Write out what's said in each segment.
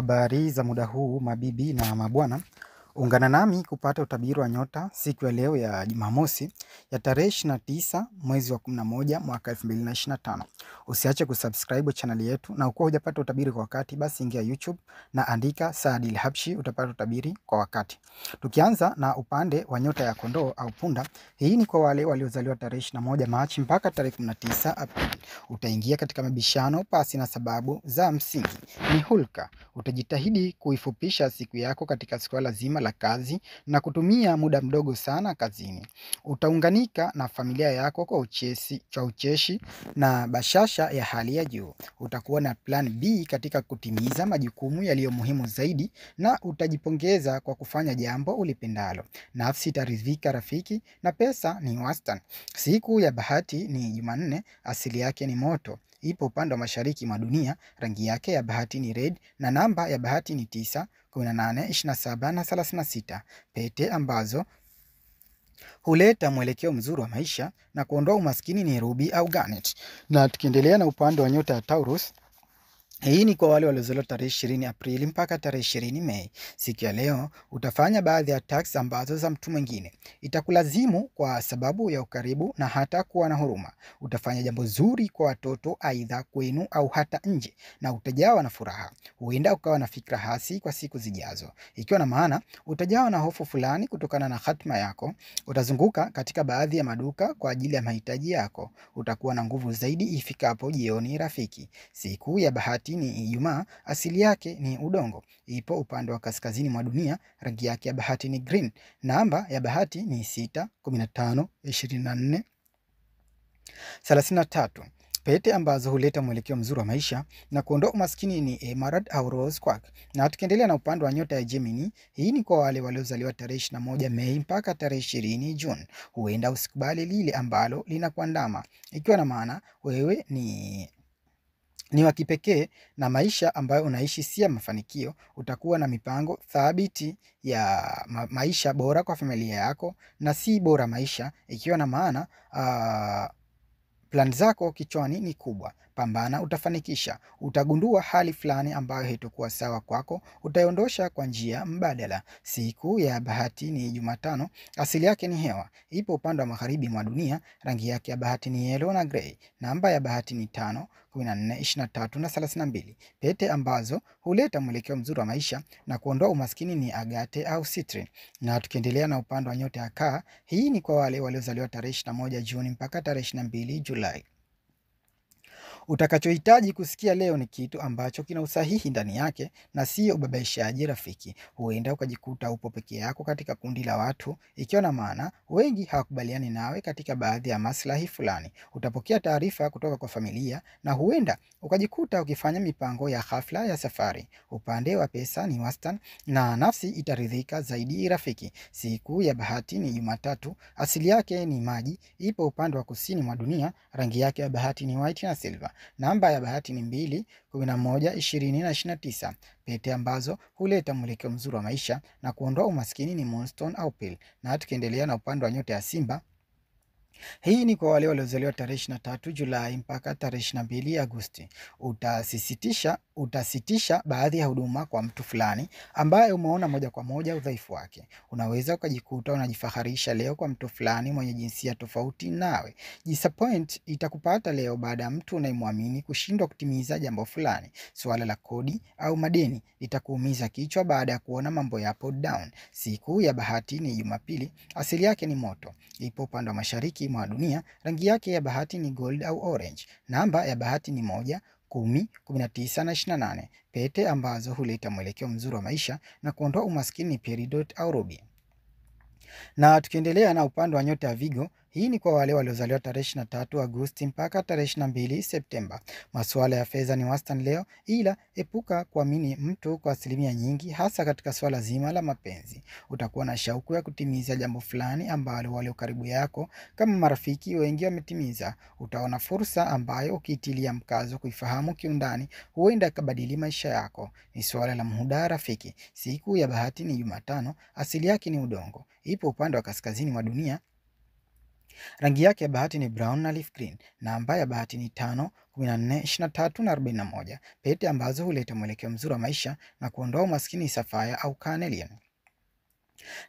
Habari za muda huu mabibi na mabwana, ungana nami kupata utabiri wa nyota siku ya leo ya Jumamosi ya tarehe 29 mwezi wa 11 mwaka 2025. Usiache kusubscribe channel yetu, na ukiwa hujapata utabiri kwa wakati basi ingia YouTube na andika Saadil Habshi utapata utabiri kwa wakati. Tukianza na upande wa nyota ya kondoo au punda, hii ni kwa wale waliozaliwa tarehe 21 Machi mpaka tarehe 19 Aprili. Utaingia katika mabishano pasi na sababu za msingi. Ni hulka. Utajitahidi kuifupisha siku yako katika suala zima la kazi na kutumia muda mdogo sana kazini. Utaunganika na familia yako kwa ucheshi na bashasha ya hali ya juu. Utakuwa na plan B katika kutimiza majukumu yaliyo muhimu zaidi, na utajipongeza kwa kufanya jambo ulipendalo. Nafsi itaridhika rafiki, na pesa ni wastani. Siku ya bahati ni Jumanne, asili yake ni moto. Ipo upande wa mashariki mwa dunia, rangi yake ya bahati ni red, na namba ya bahati ni 9, 18, 27 na 36. Pete ambazo huleta mwelekeo mzuri wa maisha na kuondoa umaskini ni ruby au garnet. Na tukiendelea na upande wa nyota ya Taurus, hii ni kwa wale waliozaliwa tarehe 20 Aprili mpaka tarehe 20 Mei. Siku ya leo utafanya baadhi ya tasks ambazo za mtu mwingine. Itakulazimu kwa sababu ya ukaribu na hata kuwa na huruma. Utafanya jambo zuri kwa watoto, aidha kwenu au hata nje, na utajawa na furaha. Huenda ukawa na fikra hasi kwa siku zijazo. Ikiwa na maana utajawa na hofu fulani kutokana na hatima yako. Utazunguka katika baadhi ya maduka kwa ajili ya mahitaji yako. Utakuwa na nguvu zaidi ifikapo jioni rafiki. Siku ya bahati ni Ijumaa, asili yake ni udongo. Ipo upande wa kaskazini mwa dunia, rangi yake ya bahati ni green. Namba ya bahati ni 6, 15, 24, 33. Pete ambazo huleta mwelekeo mzuri wa maisha na kuondoa umaskini ni emerald au rose quartz. Na tukiendelea na upande wa nyota ya Gemini, hii ni kwa wale waliozaliwa tarehe 21 Mei mpaka tarehe 20 June. Huenda usikubali lile ambalo linakuandama. Ikiwa na maana wewe ni wa kipekee na maisha ambayo unaishi si ya mafanikio. Utakuwa na mipango thabiti ya maisha bora kwa familia yako na si bora maisha. Ikiwa na maana plan zako kichwani ni kubwa. Pambana, utafanikisha. Utagundua hali fulani ambayo haitakuwa sawa kwako, utaiondosha kwa njia mbadala. Siku ya bahati ni Jumatano, asili yake ni hewa. Ipo upande wa magharibi mwa dunia, rangi yake ya bahati ni yellow na grey. Namba ya bahati ni 5, 14, 23 na 32. Pete ambazo huleta mwelekeo mzuri wa maisha na kuondoa umaskini ni agate au citrine. Na tukiendelea na upande wa nyota ya Kaa, hii ni kwa wale waliozaliwa tarehe 21 Juni mpaka tarehe 22 Julai. Utakachohitaji kusikia leo ni kitu ambacho kina usahihi ndani yake na sio ubabaishaji rafiki. Huenda ukajikuta upo peke yako katika kundi la watu, ikiwa na maana wengi hawakubaliani nawe katika baadhi ya maslahi fulani. Utapokea taarifa kutoka kwa familia na huenda ukajikuta ukifanya mipango ya ghafla ya safari. Upande wa pesa ni wastani na nafsi itaridhika zaidi rafiki. Siku ya bahati ni Jumatatu, asili yake ni maji. Ipo upande wa kusini mwa dunia, rangi yake ya bahati ni white na silver. Namba ya bahati ni 2, 11, 20 na 29. Pete ambazo huleta mwelekeo mzuri wa maisha na kuondoa umaskini ni moonstone au pearl. Na tukiendelea na upande wa nyota ya Simba, hii ni kwa wale waliozaliwa tarehe 23 Julai mpaka tarehe 22 Agosti. Utasitisha baadhi ya huduma kwa mtu fulani ambaye umeona moja kwa moja udhaifu wake. Unaweza ukajikuta unajifaharisha leo kwa mtu fulani mwenye jinsia tofauti nawe. Disappoint itakupata leo baada ya mtu unayemwamini kushindwa kutimiza jambo fulani. Suala la kodi au madeni litakuumiza kichwa baada ya kuona mambo yapo down. Siku ya bahati ni Jumapili, asili yake ni moto. Ipo upande wa mashariki mwa dunia, rangi yake ya bahati ni gold au orange. Namba ya bahati ni 1, 10, 19 na 28. Pete ambazo huleta mwelekeo mzuri wa maisha na kuondoa umaskini ni peridot au ruby. Na tukiendelea na upande wa nyota ya Vigo, hii ni kwa wale waliozaliwa tarehe 23 Agosti mpaka tarehe 22 Septemba. Masuala ya fedha ni wastani leo, ila epuka kuamini mtu kwa asilimia nyingi, hasa katika swala zima la mapenzi. Utakuwa na shauku ya kutimiza jambo fulani ambalo wale karibu yako kama marafiki wengi wametimiza. Utaona fursa ambayo ukiitilia mkazo kuifahamu kiundani, huenda ikabadili maisha yako. Ni swala la muda rafiki. Siku ya bahati ni Jumatano, asili yake ni udongo. Ipo upande wa kaskazini mwa dunia, Rangi yake ya bahati ni brown na leaf green. Namba ya bahati ni 5, 14, 23 na 41. Pete ambazo huleta mwelekeo mzuri wa maisha na kuondoa umaskini sapphire au carnelian.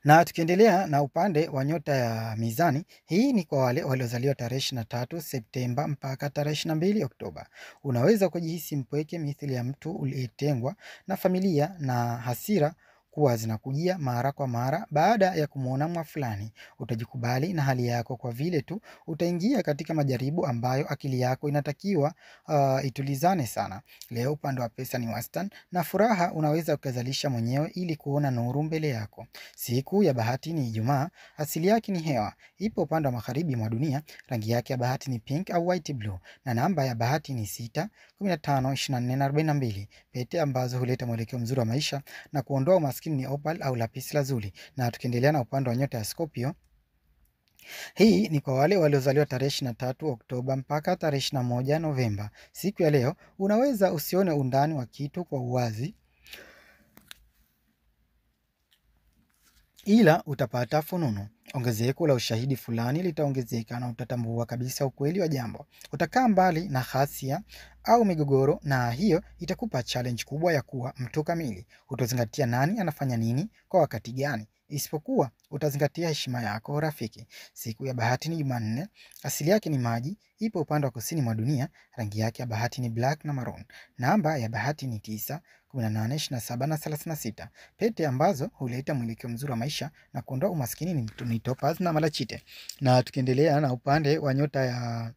Na tukiendelea na upande wa nyota ya Mizani, hii ni kwa wale waliozaliwa tarehe 23 Septemba mpaka tarehe 22 Oktoba. Unaweza kujihisi mpweke mithili ya mtu uliyetengwa na familia na hasira kuwa zinakujia mara kwa mara baada ya kumuona mwa fulani. Utajikubali na hali yako kwa vile tu utaingia katika majaribu ambayo akili yako inatakiwa itulizane sana. Leo upande wa pesa ni wastani na furaha unaweza ukazalisha mwenyewe ili kuona nuru mbele yako. Siku ya bahati ni Ijumaa, asili yake ni hewa. Ipo upande wa magharibi mwa dunia, rangi yake ya bahati ni pink au white blue na namba ya bahati ni 6, 15, 24 na 42. Pete ambazo huleta mwelekeo mzuri wa maisha na kuondoa umaskini ni opal au lapis lazuli. Na tukiendelea na upande wa nyota ya Scorpio, hii ni kwa wale waliozaliwa tarehe 23 Oktoba mpaka tarehe 21 Novemba. Siku ya leo unaweza usione undani wa kitu kwa uwazi, ila utapata fununu. Ongezeko la ushahidi fulani litaongezeka na utatambua kabisa ukweli wa jambo. Utakaa mbali na hasia au migogoro na hiyo itakupa challenge kubwa ya kuwa mtu kamili. Utazingatia nani anafanya nini kwa wakati gani. Isipokuwa utazingatia heshima yako rafiki. Siku ya bahati ni Jumanne, asili yake ni maji, ipo upande wa kusini mwa dunia, rangi yake ya bahati ni black na maroon. Namba ya bahati ni 9, 18, 27 na 36. Pete ambazo huleta mwelekeo mzuri wa maisha na kuondoa umaskini ni topaz na malachite. Na tukiendelea na upande wa nyota ya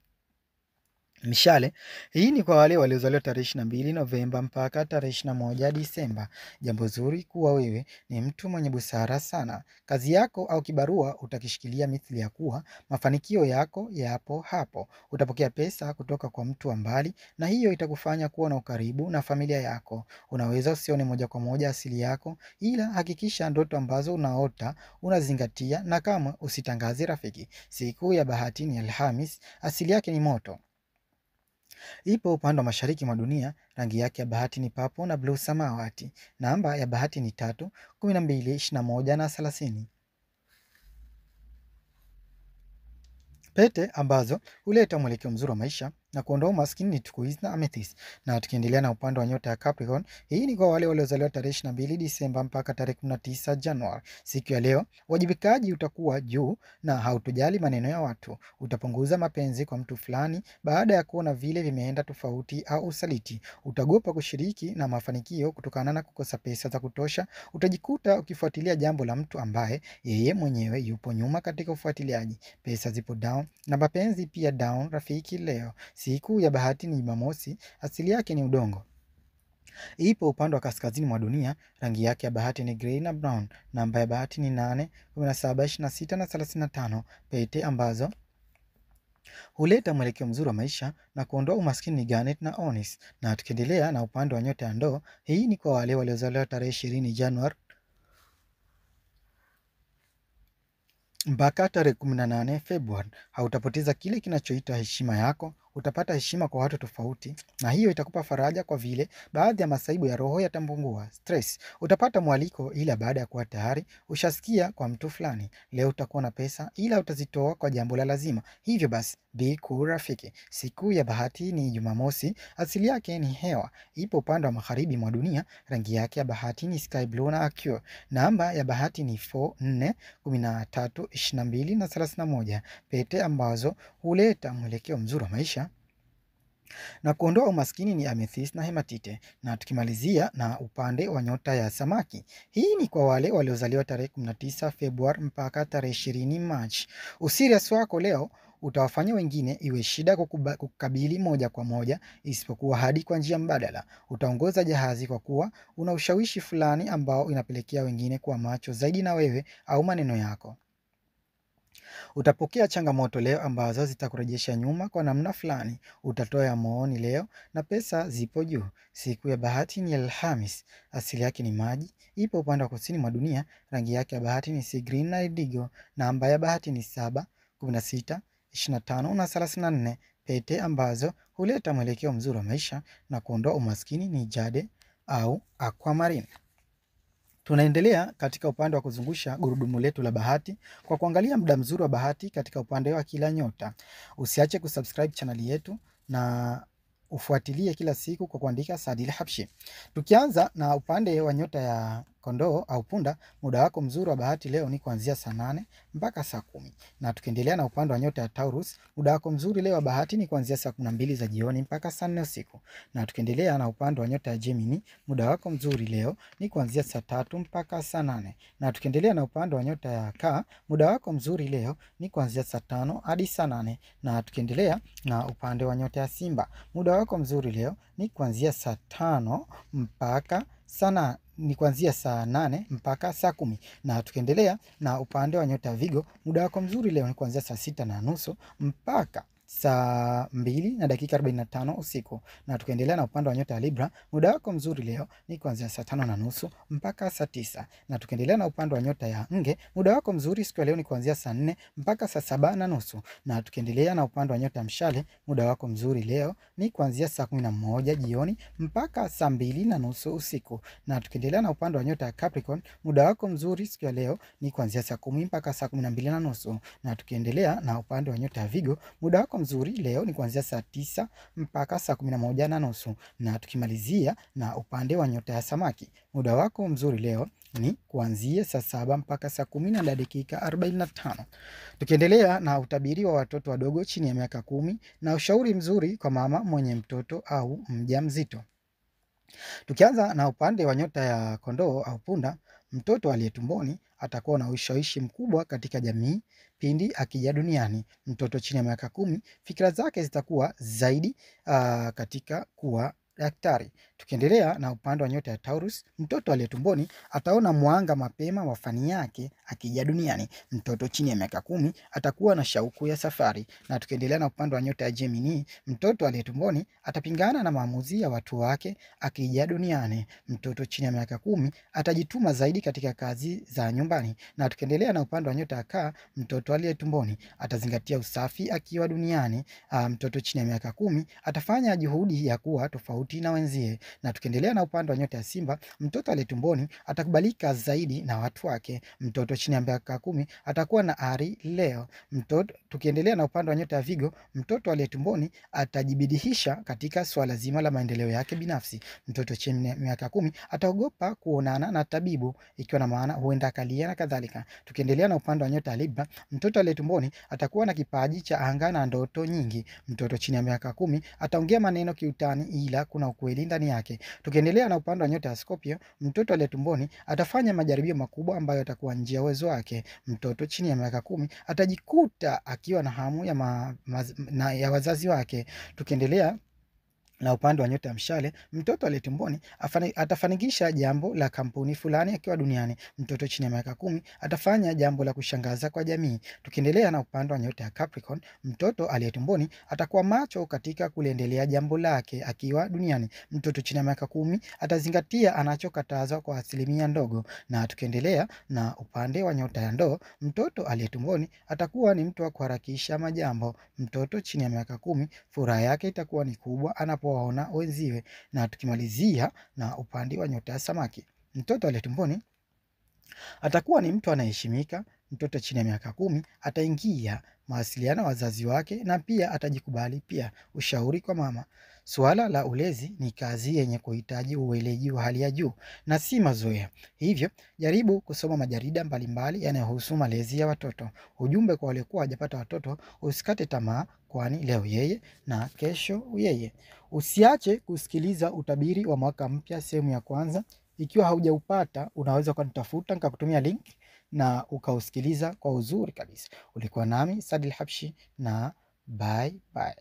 Mishale, hii ni kwa wale waliozaliwa tarehe 22 Novemba mpaka tarehe 21 Disemba. Jambo zuri kuwa wewe ni mtu mwenye busara sana. Kazi yako au kibarua utakishikilia mithili ya kuwa mafanikio yako yapo hapo. Utapokea pesa kutoka kwa mtu wa mbali na hiyo itakufanya kuwa na ukaribu na familia yako. Unaweza usione moja kwa moja asili yako, ila hakikisha ndoto ambazo unaota unazingatia na kama usitangaze rafiki. Siku ya bahati ni Alhamis, asili yake ni moto. Ipo upande wa mashariki mwa dunia, rangi yake ya bahati ni papo na blue samawati. Namba ya bahati ni 3, 12, 21 na 30. Pete ambazo huleta mwelekeo mzuri wa maisha na kuondoa umaskini ni turquoise na amethyst. Na tukiendelea na upande wa nyota ya Capricorn, hii ni kwa wale waliozaliwa tarehe 22 Disemba mpaka tarehe 19 Januari. Siku ya leo, wajibikaji utakuwa juu na hautojali maneno ya watu. Utapunguza mapenzi kwa mtu fulani baada ya kuona vile vimeenda tofauti au usaliti. Utagopa kushiriki na mafanikio kutokana na kukosa pesa za kutosha. Utajikuta ukifuatilia jambo la mtu ambaye yeye mwenyewe yupo nyuma katika ufuatiliaji. Pesa zipo down na mapenzi pia down rafiki leo. Siku ya bahati ni Jumamosi, asili yake ni udongo. Ipo upande wa kaskazini mwa dunia, rangi yake ya bahati ni grey na brown. Namba ya bahati ni 8, 17, 26 na 35. Pete ambazo huleta mwelekeo mzuri wa maisha na kuondoa umaskini ni garnet na onyx. Na tukiendelea na upande wa nyota ya ndoo, hii ni kwa wale waliozaliwa tarehe 20 Januari mpaka tarehe 18 Februari. Hautapoteza kile kinachoitwa heshima yako. Utapata heshima kwa watu tofauti na hiyo itakupa faraja kwa vile baadhi ya masaibu ya roho yatapungua. Stress, utapata mwaliko ila baada ya kuwa tayari ushasikia kwa mtu fulani. Leo utakuwa na pesa ila utazitoa kwa jambo la lazima. Hivyo basi, be cool rafiki. Siku ya bahati ni Jumamosi, asili yake ni hewa. Ipo upande wa magharibi mwa dunia, rangi yake ya bahati ni sky blue na aqua. Namba ya bahati ni 4, 4, 13, 22 na 31. Pete ambazo huleta mwelekeo mzuri wa maisha na kuondoa umaskini ni amethyst na hematite. Na tukimalizia na upande wa nyota ya Samaki, hii ni kwa wale waliozaliwa tarehe 19 Februari mpaka tarehe 20 March. Usirias wako leo utawafanya wengine iwe shida kukabili moja kwa moja, isipokuwa hadi kwa njia mbadala. Utaongoza jahazi kwa kuwa una ushawishi fulani ambao inapelekea wengine kuwa macho zaidi na wewe au maneno yako. Utapokea changamoto leo ambazo zitakurejesha nyuma kwa namna fulani. Utatoa ya mooni leo na pesa zipo juu. Siku ya bahati ni Alhamis, asili yake ni maji. Ipo upande wa kusini mwa dunia, rangi yake ya bahati ni sea green na indigo. Namba ya bahati ni 7, 16, 25 na 34. Pete ambazo huleta mwelekeo mzuri wa maisha na kuondoa umaskini ni jade au aquamarine. Tunaendelea katika upande wa kuzungusha gurudumu letu la bahati kwa kuangalia muda mzuri wa bahati katika upande wa kila nyota. Usiache kusubscribe chaneli yetu na ufuatilie kila siku kwa kuandika Saadil Habshi. Tukianza na upande wa nyota ya kondoo au punda, muda wako mzuri wa bahati leo ni kuanzia saa 8 mpaka saa 10. Na tukiendelea na upande wa nyota ya Taurus, muda wako mzuri leo wa bahati ni kuanzia saa 12 za jioni mpaka saa 4 usiku. Na tukiendelea na upande wa nyota ya Gemini, muda wako mzuri leo ni kuanzia saa 3 mpaka saa 8. Na tukiendelea na upande wa nyota ya Kaa, muda wako mzuri leo ni kuanzia saa 5 hadi saa 8. Na tukiendelea na upande wa nyota ya Simba, muda wako mzuri leo ni kuanzia saa 5 mpaka saa ni kuanzia saa 8 mpaka saa 10. Na tukiendelea na upande wa nyota ya Vigo, muda wako mzuri leo ni kuanzia saa 6:30 mpaka saa 2:45 usiku. Na tukiendelea na upande wa nyota ya Libra, muda wako mzuri leo ni kuanzia saa 5:30 mpaka saa 9. Na tukiendelea na upande wa nyota ya Nge, muda wako mzuri siku ya leo ni kuanzia saa 4 mpaka saa 7:30. Na tukiendelea na upande wa nyota ya Mshale, muda wako mzuri leo ni kuanzia saa 11 jioni mpaka saa 2:30 usiku. Na tukiendelea na upande wa nyota ya Capricorn, muda wako mzuri siku ya leo ni kuanzia saa 10 mpaka saa 12:30. Na tukiendelea na upande wa nyota ya Vigo, muda wako mzuri leo ni kuanzia saa 9 mpaka saa 11:30. Na tukimalizia na upande wa nyota ya Samaki, muda wako mzuri leo ni kuanzia saa 7 mpaka saa 10:45. Tukiendelea na utabiri wa watoto wadogo chini ya miaka 10 na ushauri mzuri kwa mama mwenye mtoto au mjamzito. Tukianza na upande wa nyota ya kondoo au punda, mtoto aliye tumboni atakuwa na ushawishi mkubwa katika jamii pindi akija duniani. Mtoto chini ya miaka 10, fikra zake zitakuwa zaidi katika kuwa daktari. Tukiendelea na upande wa nyota ya Taurus, mtoto aliye tumboni ataona mwanga mapema wa fani yake akija duniani. Mtoto chini ya miaka 10 atakuwa na shauku ya safari. Na tukiendelea na upande wa nyota ya Gemini, mtoto aliye tumboni atapingana na maamuzi ya watu wake akija duniani. Mtoto chini ya miaka 10 atajituma zaidi katika kazi za nyumbani. Na tukiendelea na upande wa nyota ya Kaa, mtoto aliye tumboni atazingatia usafi akiwa duniani. Mtoto chini ya miaka 10 atafanya juhudi ya kuwa tofauti na wenzie. Na tukiendelea na upande wa nyota ya Simba, mtoto aliye tumboni atakubalika zaidi na watu wake. Mtoto chini ya miaka 10 atakuwa na ari leo. Tukiendelea na upande wa nyota ya Vigo, mtoto aliye tumboni atajibidihisha katika swala zima la maendeleo yake binafsi. Mtoto chini ya miaka 10 ataogopa kuonana na tabibu, ikiwa na maana huenda akalia na kadhalika. Tukiendelea na upande wa nyota ya Libra, mtoto aliye tumboni atakuwa na kipaji cha anga na ndoto nyingi. Mtoto chini ya miaka 10 ataongea maneno kiutani, ila kuna ukweli ndani yake. Tukiendelea na upande wa nyota ya Scorpio, mtoto aliye tumboni atafanya majaribio makubwa ambayo yatakuwa nje ya uwezo wake. Mtoto chini ya miaka 10 atajikuta akiwa na hamu ya wazazi wake. Tukiendelea na upande wa nyota ya Mshale, mtoto aliye tumboni atafanikisha jambo la kampuni fulani akiwa duniani. Mtoto chini ya miaka 10 atafanya jambo la kushangaza kwa jamii. Tukiendelea na upande wa nyota ya Capricorn, mtoto aliye tumboni atakuwa macho katika kuliendelea jambo lake akiwa duniani. Mtoto chini ya miaka 10 atazingatia anachokatazwa kwa asilimia ndogo. Na tukiendelea na upande wa nyota ya Ndoo, mtoto aliye tumboni atakuwa ni mtu wa kuharakisha majambo. Mtoto chini ya miaka 10 furaha yake itakuwa ni kubwa anapowaona wenziwe. Na tukimalizia na upande wa nyota ya Samaki, mtoto aliye tumboni atakuwa ni mtu anayeheshimika. Mtoto chini ya miaka 10 ataingia mawasiliano wazazi wake na pia atajikubali. Pia ushauri kwa mama, suala la ulezi ni kazi yenye kuhitaji uweleji wa hali ya juu na si mazoea. Hivyo jaribu kusoma majarida mbalimbali yanayohusu malezi ya watoto. Ujumbe kwa wale kuwa hajapata watoto: usikate tamaa, kwani leo yeye na kesho yeye. Usiache kusikiliza utabiri wa mwaka mpya sehemu ya kwanza. Ikiwa haujaupata, unaweza kunitafuta nikakutumia link na ukausikiliza kwa uzuri kabisa. Ulikuwa nami Saadil Habshi na bye bye.